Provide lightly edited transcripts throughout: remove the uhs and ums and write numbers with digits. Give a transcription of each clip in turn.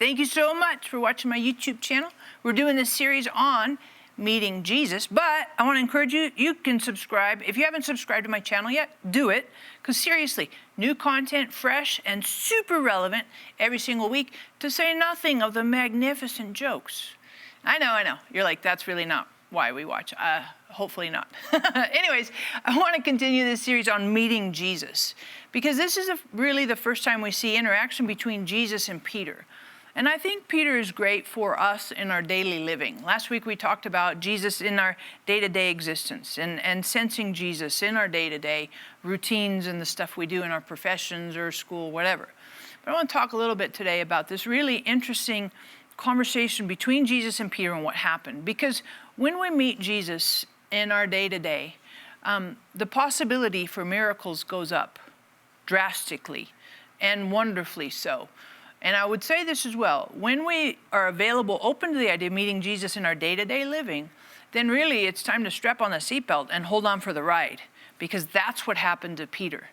Thank you so much for watching my YouTube channel. We're doing this series on meeting Jesus, but I want to encourage you, you can subscribe. If you haven't subscribed to my channel yet, do it, because seriously, new content, fresh and super relevant every single week, to say nothing of the magnificent jokes. I know, you're like, that's really not why we watch. Hopefully not. Anyways, I want to continue this series on meeting Jesus, because this is really the first time we see interaction between Jesus and Peter. And I think Peter is great for us in our daily living. Last week we talked about Jesus in our day-to-day existence and sensing Jesus in our day-to-day routines and the stuff we do in our professions or school, whatever. But I want to talk a little bit today about this really interesting conversation between Jesus and Peter and what happened. Because when we meet Jesus in our day-to-day, the possibility for miracles goes up drastically and wonderfully so. And I would say this as well, when we are available, open to the idea of meeting Jesus in our day-to-day living, then really it's time to strap on the seatbelt and hold on for the ride, because that's what happened to Peter.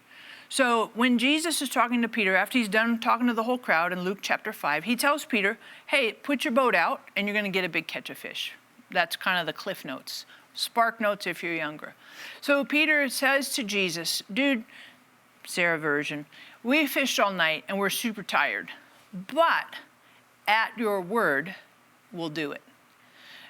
So when Jesus is talking to Peter, after he's done talking to the whole crowd in Luke chapter 5, he tells Peter, hey, put your boat out and you're going to get a big catch of fish. That's kind of the cliff notes, spark notes if you're younger. So Peter says to Jesus, dude, Sarah version, we fished all night and we're super tired. But at your word, we'll do it.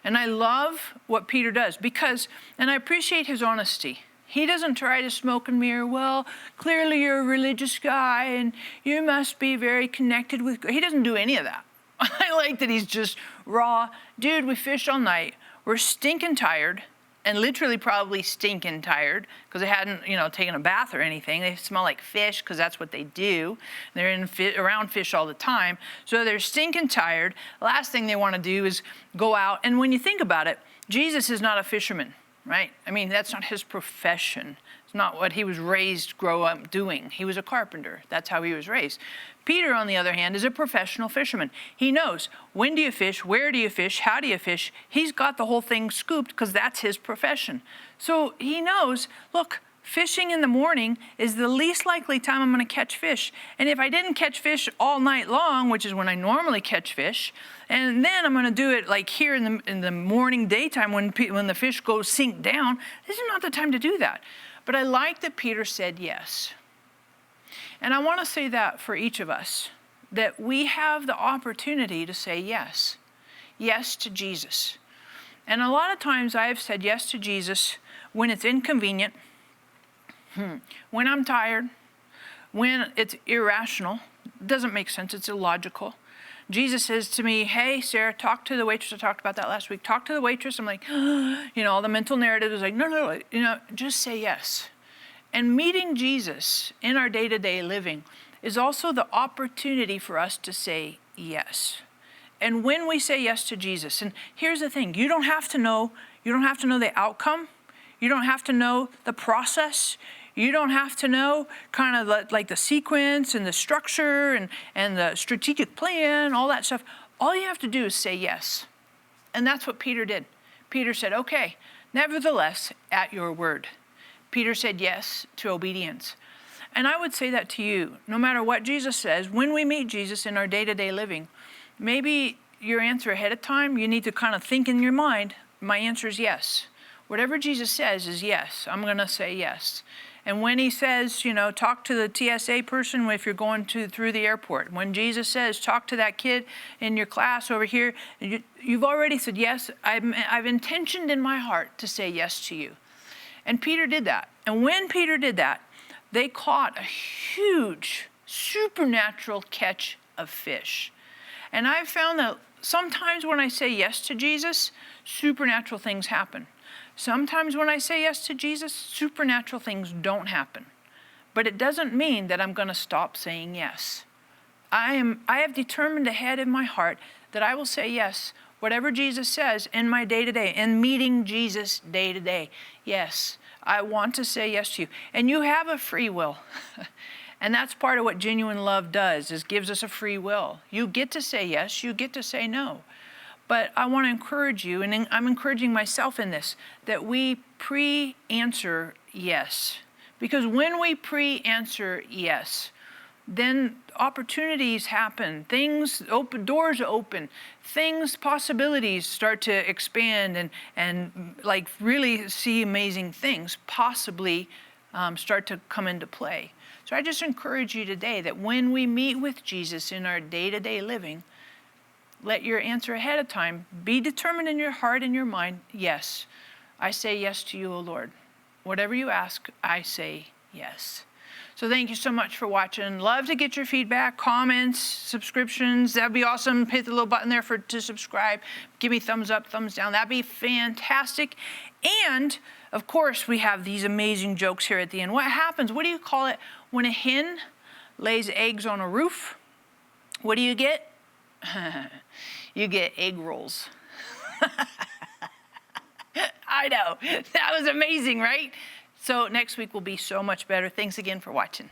And I love what Peter does because, and I appreciate his honesty. He doesn't try to smoke and mirror, well, clearly you're a religious guy and you must be very connected with God. He doesn't do any of that. I like that he's just raw. Dude, we fished all night. We're stinking tired. And literally probably stinking tired because they hadn't, taken a bath or anything. They smell like fish because that's what they do. They're around fish all the time. So they're stinking tired. The last thing they want to do is go out. And when you think about it, Jesus is not a fisherman, right? I mean, that's not his profession. It's not what he was raised, grow up doing. He was a carpenter. That's how he was raised. Peter, on the other hand, is a professional fisherman. He knows when do you fish, where do you fish, how do you fish. He's got the whole thing scooped because that's his profession. So he knows, look, fishing in the morning is the least likely time I'm going to catch fish. And if I didn't catch fish all night long, which is when I normally catch fish, and then I'm going to do it like here in the morning daytime when the fish goes sink down, this is not the time to do that. But I like that Peter said yes. And I want to say that for each of us, that we have the opportunity to say yes. Yes to Jesus. And a lot of times I have said yes to Jesus when it's inconvenient, when I'm tired, when it's irrational, it doesn't make sense, it's illogical. Jesus says to me, hey, Sarah, talk to the waitress. I talked about that last week. Talk to the waitress. I'm like, all the mental narrative is like, no, just say yes. And meeting Jesus in our day-to-day living is also the opportunity for us to say yes. And when we say yes to Jesus, and here's the thing, you don't have to know the outcome. You don't have to know the process. You don't have to know kind of like the sequence and the structure and the strategic plan, all that stuff. All you have to do is say yes. And that's what Peter did. Peter said, okay, nevertheless, at your word. Peter said yes to obedience. And I would say that to you, no matter what Jesus says, when we meet Jesus in our day-to-day living, maybe your answer ahead of time, you need to kind of think in your mind, my answer is yes. Whatever Jesus says is yes. I'm going to say yes. And when he says, talk to the TSA person if you're going through the airport. When Jesus says, talk to that kid in your class over here, you've already said yes. I've intentioned in my heart to say yes to you. And Peter did that. And when Peter did that, they caught a huge supernatural catch of fish. And I've found that sometimes when I say yes to Jesus, supernatural things happen. Sometimes when I say yes to Jesus, supernatural things don't happen. But it doesn't mean that I'm going to stop saying yes. I have determined ahead in my heart that I will say yes, whatever Jesus says in my day-to-day, in meeting Jesus day-to-day. Yes, I want to say yes to you. And you have a free will. And that's part of what genuine love does, is gives us a free will. You get to say yes, you get to say no. But I want to encourage you, and I'm encouraging myself in this, that we pre-answer yes. Because when we pre-answer yes, then opportunities happen, things open, doors open, possibilities start to expand, and like really see amazing things possibly start to come into play. So I just encourage you today that when we meet with Jesus in our day-to-day living, let your answer ahead of time be determined in your heart and your mind. Yes, I say yes to you, O Lord. Whatever you ask, I say yes. So thank you so much for watching. Love to get your feedback, comments, subscriptions. That'd be awesome. Hit the little button there to subscribe. Give me thumbs up, thumbs down. That'd be fantastic. And of course, we have these amazing jokes here at the end. What happens? What do you call it when a hen lays eggs on a roof? What do you get? You get egg rolls. I know. That was amazing, right? So next week will be so much better. Thanks again for watching.